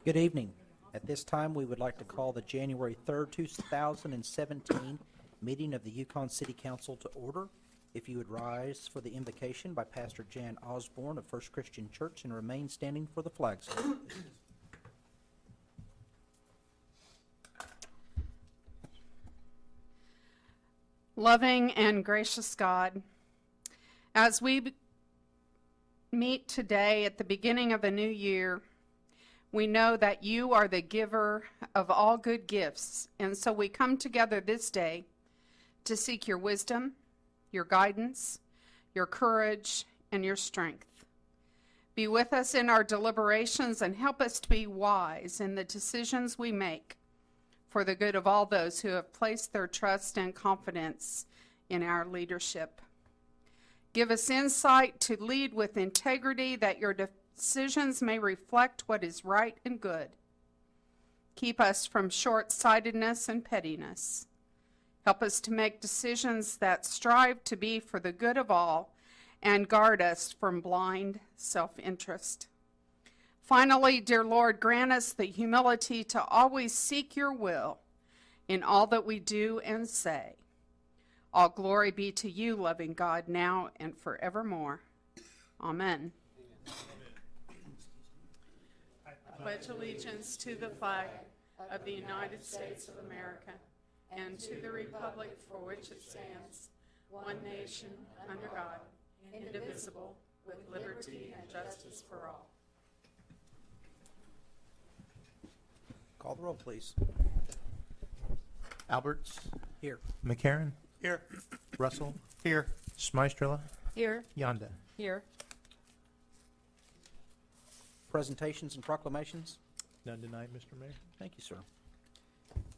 Good evening. At this time, we would like to call the January 3rd, 2017 meeting of the Yukon City Council to order. If you would rise for the invocation by Pastor Jan Osborne of First Christian Church and remain standing for the flag salute. Loving and gracious God, as we meet today at the beginning of a new year, we know that you are the giver of all good gifts, and so we come together this day to seek your wisdom, your guidance, your courage, and your strength. Be with us in our deliberations and help us to be wise in the decisions we make for the good of all those who have placed their trust and confidence in our leadership. Give us insight to lead with integrity, that your decisions may reflect what is right and good. Keep us from short-sightedness and pettiness. Help us to make decisions that strive to be for the good of all and guard us from blind self-interest. Finally, dear Lord, grant us the humility to always seek your will in all that we do and say. All glory be to you, loving God, now and forevermore. Amen. I pledge allegiance to the flag of the United States of America and to the republic for which it stands, one nation, under God, indivisible, with liberty and justice for all. Call the roll, please. Alberts. Here. McCarran. Here. Russell. Here. Smystrela. Here. Yonda. Here. Presentations and proclamations. None tonight, Mr. Mayor. Thank you, sir.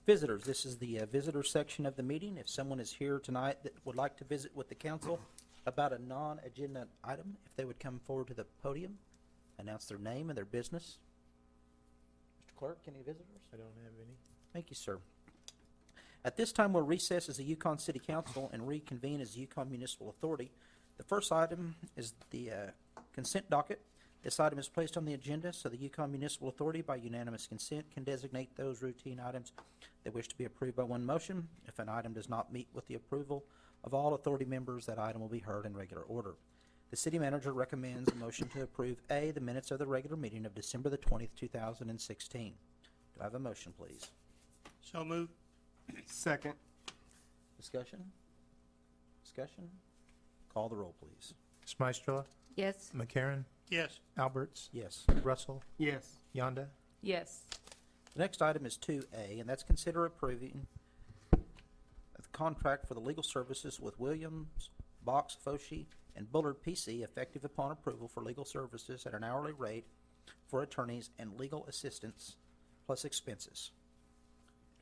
Visitors, this is the visitor section of the meeting. If someone is here tonight that would like to visit with the council about a non-agenda item, if they would come forward to the podium, announce their name and their business. Mr. Clerk, any visitors? I don't have any. Thank you, sir. At this time, we'll recess as the Yukon City Council and reconvene as the Yukon Municipal Authority. The first item is the consent docket. This item is placed on the agenda so the Yukon Municipal Authority, by unanimous consent, can designate those routine items that wish to be approved by one motion. If an item does not meet with the approval of all authority members, that item will be heard in regular order. The city manager recommends a motion to approve A, the minutes of the regular meeting of December the 20th, 2016. Do I have a motion, please? So moved. Second. Discussion? Discussion? Call the roll, please. Smystrela. Yes. McCarran. Yes. Alberts. Yes. Russell. Yes. Yonda. Yes. The next item is 2A, and that's consider approving the contract for the legal services with Williams, Box, Foshee, and Bullard PC, effective upon approval for legal services at an hourly rate for attorneys and legal assistants plus expenses.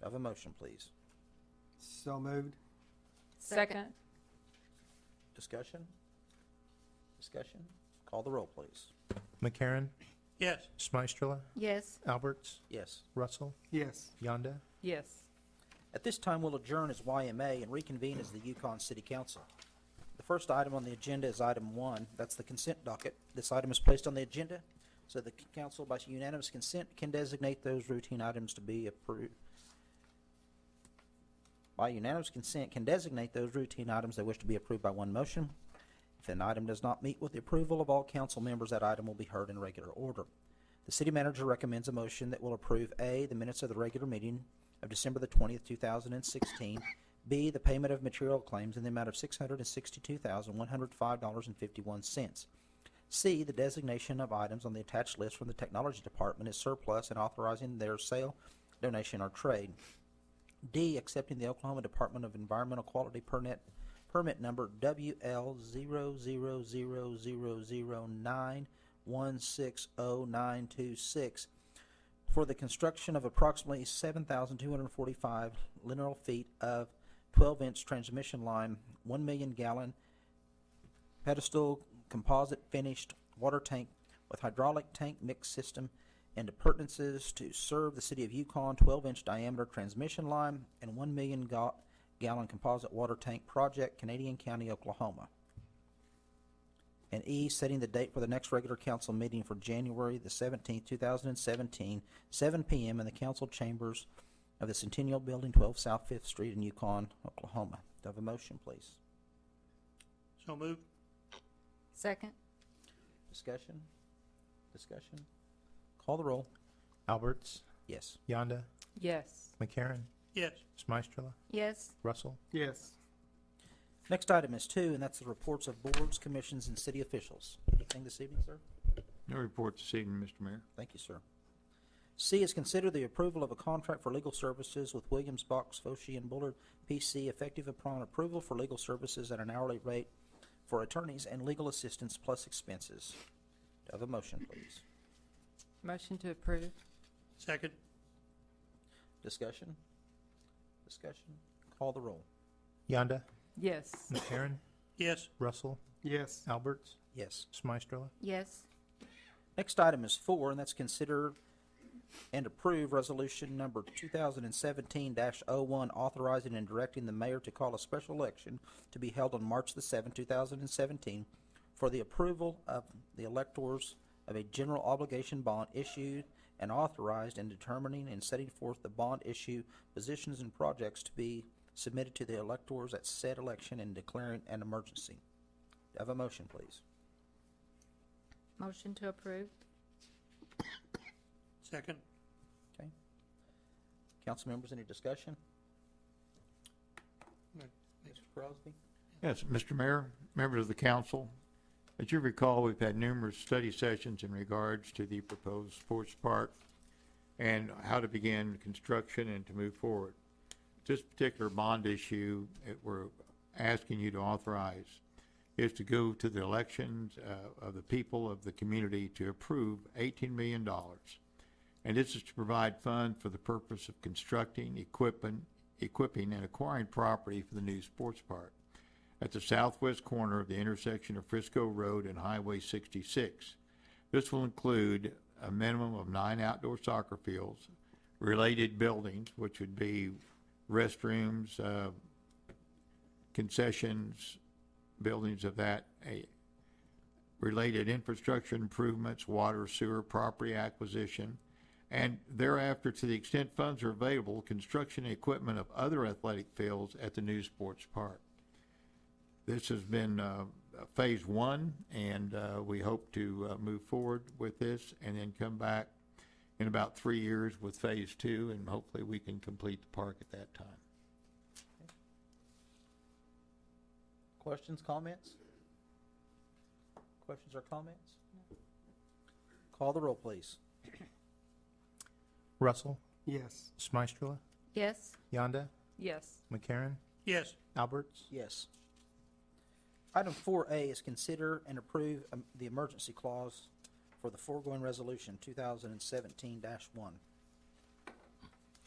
Do I have a motion, please? So moved. Second. Discussion? Discussion? Call the roll, please. McCarran. Yes. Smystrela. Yes. Alberts. Yes. Russell. Yes. Yonda. Yes. At this time, we'll adjourn as YMA and reconvene as the Yukon City Council. The first item on the agenda is item 1. That's the consent docket. This item is placed on the agenda so the council, by unanimous consent, can designate those routine items to be approved. By unanimous consent, can designate those routine items they wish to be approved by one motion. If an item does not meet with the approval of all council members, that item will be heard in regular order. The city manager recommends a motion that will approve A, the minutes of the regular meeting of December the 20th, 2016, B, the payment of material claims in the amount of $662,105.51, C, the designation of items on the attached list from the technology department as surplus and authorizing their sale, donation, or trade, D, accepting the Oklahoma Department of Environmental Quality permit number WL000009160926 for the construction of approximately 7,245 linear feet of 12-inch transmission line, 1 million gallon pedestal composite finished water tank with hydraulic tank mix system and appurtenances to serve the city of Yukon, 12-inch diameter transmission line, and 1 million gallon composite water tank project, Canadian County, Oklahoma. And E, setting the date for the next regular council meeting for January the 17th, 2017, 7 p.m. in the council chambers of the Centennial Building, 12 South 5th Street in Yukon, Oklahoma. Do I have a motion, please? So moved. Second. Discussion? Discussion? Call the roll. Alberts, Yes. Yonda, Yes. McCarron, Yes. Smystrela, Yes. Russell. Yes. Next item is 2, and that's the reports of boards, commissions, and city officials. Anything this evening, sir? No report this evening, Mr. Mayor. Thank you, sir. C is consider the approval of a contract for legal services with Williams, Box, Foshee, and Bullard, P.C., effective upon approval for legal services at an hourly rate for attorneys and legal assistance plus expenses. Do I have a motion, please? Motion to approve. Second. Discussion? Discussion? Call the roll. Yonda, Yes. McCarron, Yes. Russell, Yes. Alberts, Yes. Smystrela, Yes. Next item is 4, and that's consider and approve resolution number 2017-01, authorizing and directing the mayor to call a special election to be held on March the 7th, 2017, for the approval of the electors of a general obligation bond issued and authorized, and determining and setting forth the bond issue positions and projects to be submitted to the electors at said election and declaring an emergency. Do I have a motion, please? Motion to approve. Second. Okay. Council members, any discussion? Mr. Crosby? Yes, Mr. Mayor, members of the council, as you recall, we've had numerous study sessions in regards to the proposed sports park and how to begin construction and to move forward. This particular bond issue that we're asking you to authorize is to go to the elections of the people of the community to approve $18 million. And this is to provide funds for the purpose of constructing, equipping, and acquiring property for the new sports park at the southwest corner of the intersection of Frisco Road and Highway 66. This will include a minimum of 9 outdoor soccer fields, related buildings, which would be restrooms, concessions, buildings of that, related infrastructure improvements, water, sewer, property acquisition, and thereafter, to the extent funds are available, construction and equipment of other athletic fields at the new sports park. This has been phase 1, and we hope to move forward with this and then come back in about 3 years with phase 2, and hopefully we can complete the park at that time. Questions, comments? Questions or comments? Call the roll, please. Russell, Yes. Smystrela, Yes. Yonda, Yes. McCarron, Yes. Alberts, Yes. Item 4A is consider and approve the emergency clause for the foregoing resolution 2017-1. Do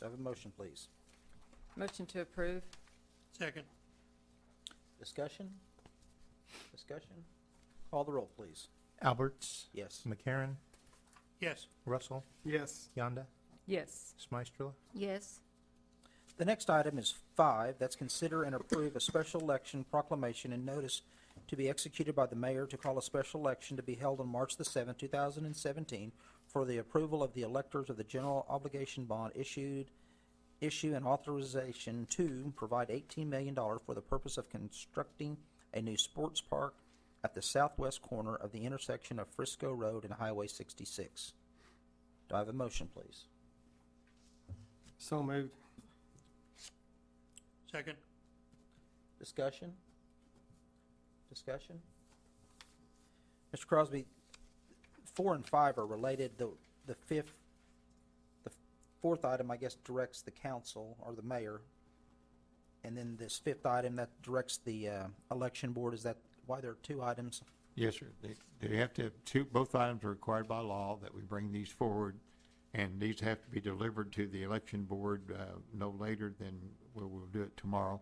I have a motion, please? Motion to approve. Second. Discussion? Discussion? Call the roll, please. Alberts, Yes. McCarron, Yes. Russell, Yes. Yonda, Yes. Smystrela, Yes. The next item is 5, that's consider and approve a special election proclamation and notice to be executed by the mayor to call a special election to be held on March the 7th, 2017, for the approval of the electors of the general obligation bond issue and authorization to provide $18 million for the purpose of constructing a new sports park at the southwest corner of the intersection of Frisco Road and Highway 66. Do I have a motion, please? So moved. Second. Discussion? Discussion? Mr. Crosby, 4 and 5 are related. The fourth item, I guess, directs the council or the mayor. And then this 5th item that directs the election board. Is that why there are 2 items? Yes, sir. They have to have 2, both items are required by law that we bring these forward, and these have to be delivered to the election board no later than, we'll do it tomorrow.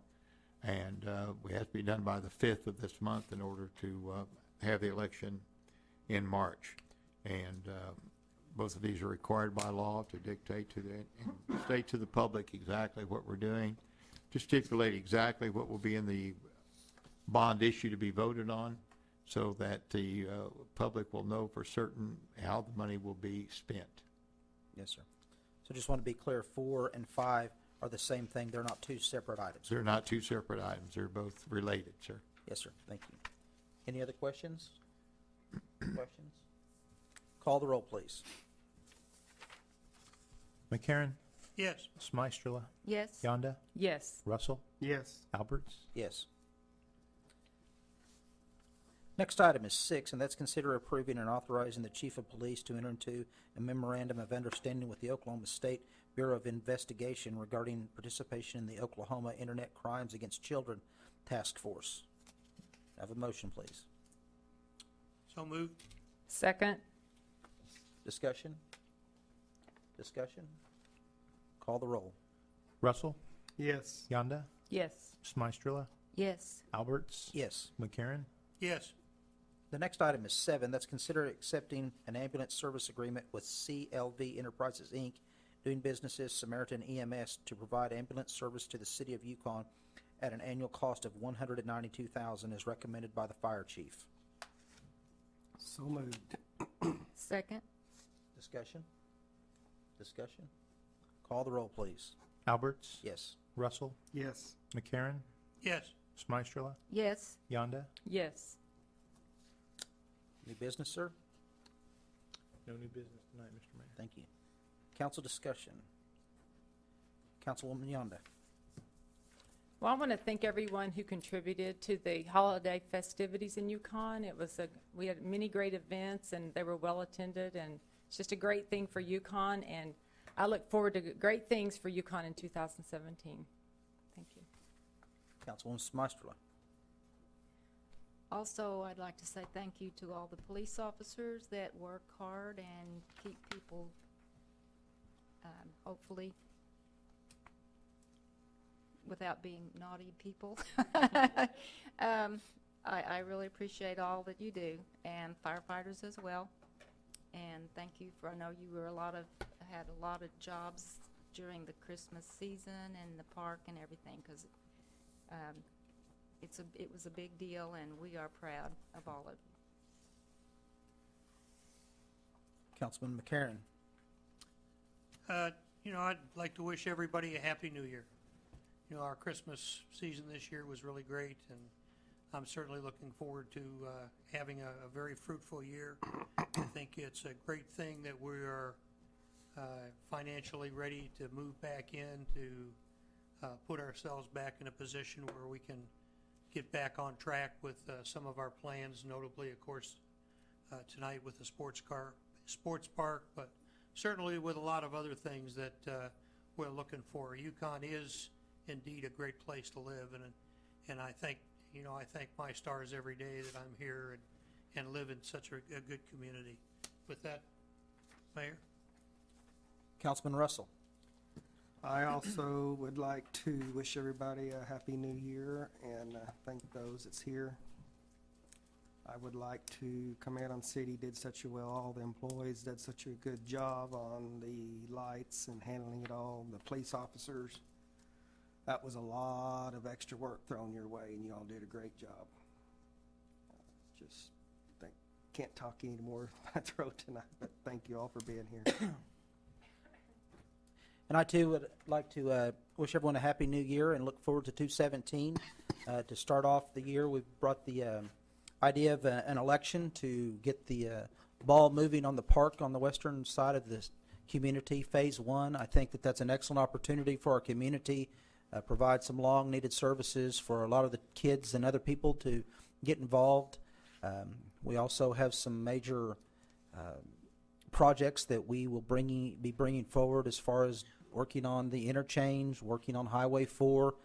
And we have to be done by the 5th of this month in order to have the election in March. And both of these are required by law to dictate to and state to the public exactly what we're doing, to stipulate exactly what will be in the bond issue to be voted on, so that the public will know for certain how the money will be spent. Yes, sir. So just want to be clear, 4 and 5 are the same thing. They're not two separate items. They're not two separate items. They're both related, sir. Yes, sir. Thank you. Any other questions? Questions? Call the roll, please. McCarron, Yes. Smystrela, Yes. Yonda, Yes. Russell, Yes. Alberts. Yes. Next item is 6, and that's consider approving and authorizing the chief of police to enter into a memorandum of understanding with the Oklahoma State Bureau of Investigation regarding participation in the Oklahoma Internet Crimes Against Children Task Force. Have a motion, please. So moved. Second. Discussion? Discussion? Call the roll. Russell, Yes. Yonda, Yes. Smystrela, Yes. Alberts. Yes. McCarron, Yes. The next item is 7. That's consider accepting an ambulance service agreement with CLV Enterprises, Inc., doing business as Samaritan EMS to provide ambulance service to the city of Yukon at an annual cost of $192,000 as recommended by the fire chief. So moved. Second. Discussion? Discussion? Call the roll, please. Alberts. Yes. Russell, Yes. McCarron, Yes. Smystrela, Yes. Yonda. Yes. New business, sir? No new business tonight, Mr. Mayor. Thank you. Council discussion. Councilwoman Yonda. Well, I want to thank everyone who contributed to the holiday festivities in Yukon. We had many great events, and they were well attended, and it's just a great thing for Yukon, and I look forward to great things for Yukon in 2017. Thank you. Councilwoman Smystrela. Also, I'd like to say thank you to all the police officers that work hard and keep people, hopefully, without being naughty people. I really appreciate all that you do, and firefighters as well. And thank you for, I know you were had a lot of jobs during the Christmas season and the park and everything, because it was a big deal, and we are proud of all of you. Councilman McCarron. I'd like to wish everybody a happy new year. Our Christmas season this year was really great, and I'm certainly looking forward to having a very fruitful year. I think it's a great thing that we are financially ready to move back in, to put ourselves back in a position where we can get back on track with some of our plans, notably, of course, tonight with the sports park, but certainly with a lot of other things that we're looking for. Yukon is indeed a great place to live, and I thank my stars every day that I'm here and live in such a good community. With that, Mayor. Councilman Russell. I also would like to wish everybody a happy new year and thank those that's here. I would like to commend on city did such a well, all the employees did such a good job on the lights and handling it all, the police officers. That was a lot of extra work thrown your way, and you all did a great job. Can't talk anymore my throat tonight, but thank you all for being here. And I, too, would like to wish everyone a happy new year and look forward to 2017. To start off the year, we've brought the idea of an election to get the ball moving on the park on the western side of the community, Phase 1. I think that that's an excellent opportunity for our community, provide some long-needed services for a lot of the kids and other people to get involved. We also have some major projects that we will be bringing forward as far as working on the interchange, working on Highway 4,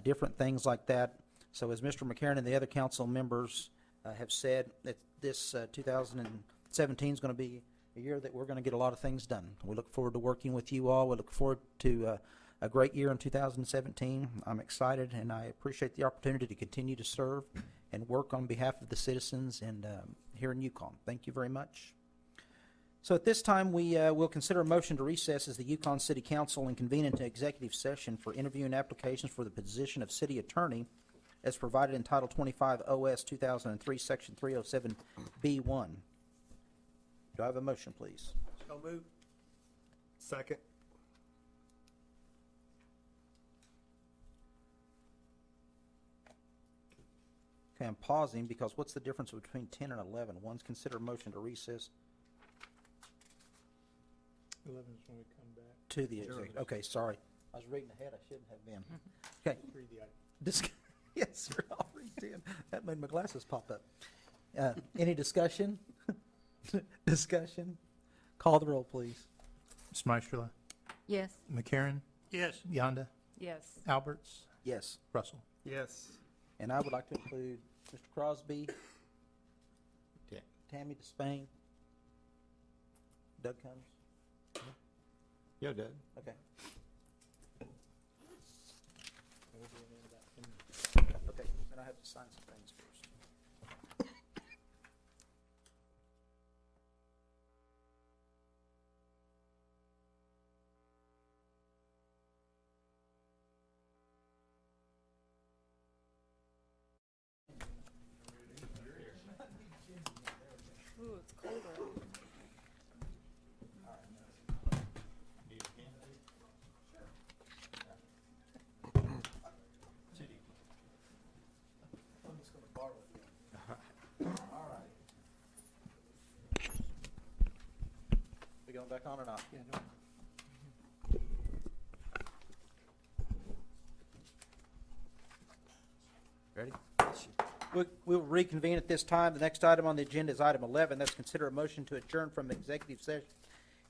different things like that. So as Mr. McCarron and the other council members have said, that this 2017 is going to be a year that we're going to get a lot of things done. We look forward to working with you all. We look forward to a great year in 2017. I'm excited, and I appreciate the opportunity to continue to serve and work on behalf of the citizens and here in Yukon. Thank you very much. So at this time, we will consider a motion to recess as the Yukon City Council and convene into executive session for interviewing applications for the position of city attorney as provided in Title 25 OS 2003, Section 307B1. Do I have a motion, please? So moved. Second. Okay, I'm pausing because what's the difference between 10 and 11? One's consider a motion to recess 11 is when we come back. to the executive. Okay, sorry. I was reading ahead. I shouldn't have been. Okay. Read the item. Yes, sir. I'll read 10. That made my glasses pop up. Any discussion? Discussion? Call the roll, please. Smystrela, Yes. McCarron, Yes. Yonda, Yes. Alberts, Yes. Russell. Yes. And I would like to include Mr. Crosby, Yeah. Tammy Despain, Doug Combs. Yeah, Doug. Okay. We'll be in about 10 minutes. Okay, then I have to sign some things first. Ooh, it's colder. I'm just gonna borrow it. All right. We going back on or not? Yeah, no. Ready? We'll reconvene at this time. The next item on the agenda is item 11. That's consider a motion to adjourn from executive session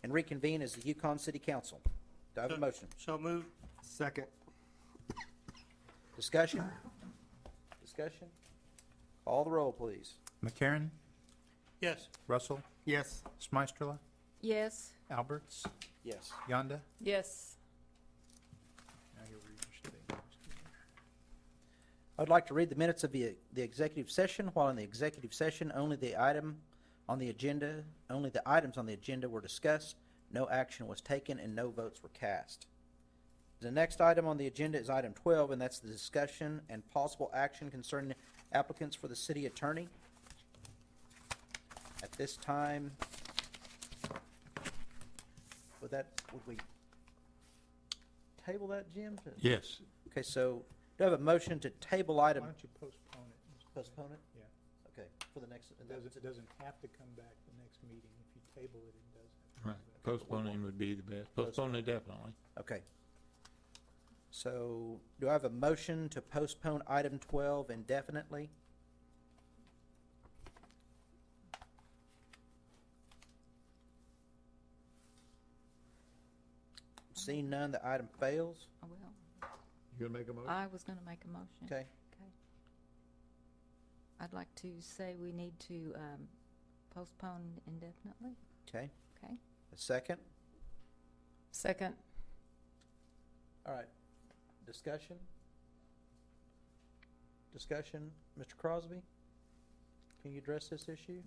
and reconvene as the Yukon City Council. Do I have a motion? So moved. Second. Discussion? Discussion? Call the roll, please. McCarron, Yes. Russell, Yes. Smystrela, Yes. Alberts, Yes. Yonda. Yes. Now you'll read your statement. I would like to read the minutes of the executive session. While in the executive session, only the items on the agenda were discussed, no action was taken, and no votes were cast. The next item on the agenda is item 12, and that's the discussion and possible action concerning applicants for the city attorney. At this time, would we table that, Jim? Yes. Okay, so do I have a motion to table Why item, don't you postpone it? postpone it? Yeah. Okay, for the next, It doesn't have to come back the next meeting. If you table it, it does have to Right. come back. Postponing would be the best. Postpone it definitely. Okay. So do I have a motion to postpone item 12 indefinitely? Seeing none, the item fails. I will. You gonna make a motion? I was going to make a motion. Okay, Okay. I'd like to say we need to postpone indefinitely. okay. Okay. A second? Second. All right. Discussion? Discussion? Mr. Crosby? Can you address this issue?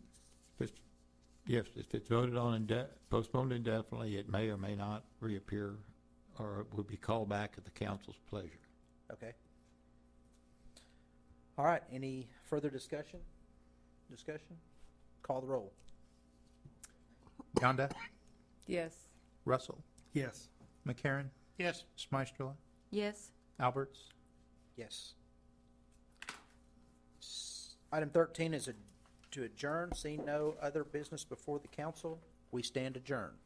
Yes, if it's voted on postponed indefinitely, it may or may not reappear, or it will be called back at the council's pleasure. Okay. All right, any further discussion? Discussion? Call the roll. Yonda, Yes. Russell, Yes. McCarron, Yes. Smystrela, Yes. Alberts. Yes. Item 13 is to adjourn. Seeing no other business before the council, we stand adjourned.